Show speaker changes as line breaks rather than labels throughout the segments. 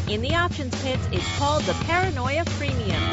in the options pits is called the paranoia premium.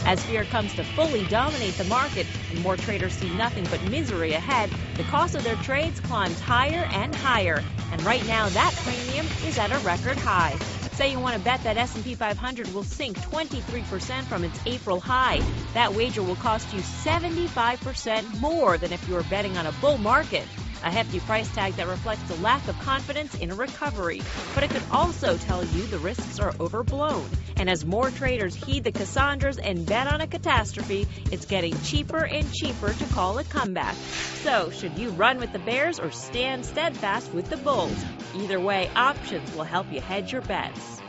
As fear comes to fully dominate the market and more traders see nothing but misery ahead, the cost of their trades climbs higher and higher. And right now, that premium is at a record high. Say you want to bet that S&P 500 will sink 23% from its April high. That wager will cost you 75% more than if you were betting on a bull market. A hefty price tag that reflects a lack of confidence in a recovery. But it could also tell you the risks are overblown. And as more traders heed the Cassandras and bet on a catastrophe, it's getting cheaper and cheaper to call a comeback. So, should you run with the bears or stand steadfast with the bulls? Either way, options will help you hedge your bets.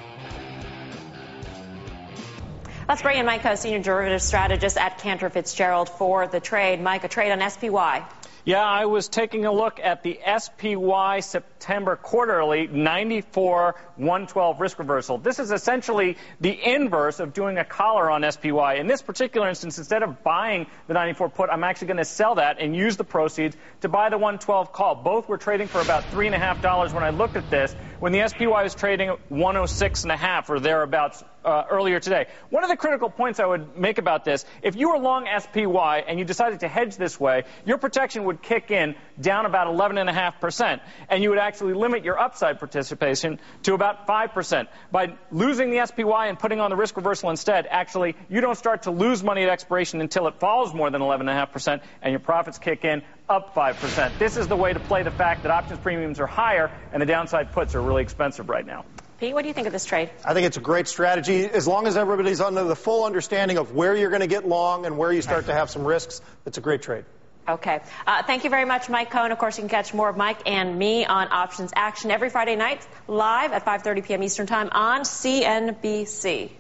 Let's bring in Mike Ho, Senior Derivative Strategist at Cantor Fitzgerald for the trade. Mike, a trade on SPY.
Yeah, I was taking a look at the SPY September quarterly 94-112 risk reversal. This is essentially the inverse of doing a collar on SPY. In this particular instance, instead of buying the 94 put, I'm actually going to sell that and use the proceeds to buy the 112 call. Both were trading for about $3.50 when I looked at this, when the SPY was trading at 106.5 or thereabouts earlier today. One of the critical points I would make about this, if you were long SPY and you decided to hedge this way, your protection would kick in down about 11.5%, and you would actually limit your upside participation to about 5%. By losing the SPY and putting on the risk reversal instead, actually, you don't start to lose money at expiration until it falls more than 11.5%, and your profits kick in up 5%. This is the way to play the fact that options premiums are higher and the downside puts are really expensive right now.
Pete, what do you think of this trade?
I think it's a great strategy. As long as everybody's under the full understanding of where you're going to get long and where you start to have some risks, it's a great trade.
Okay. Thank you very much, Mike Cohen. Of course, you can catch more of Mike and me on Options Action every Friday night, live at 5:30 p.m. Eastern Time on CNBC.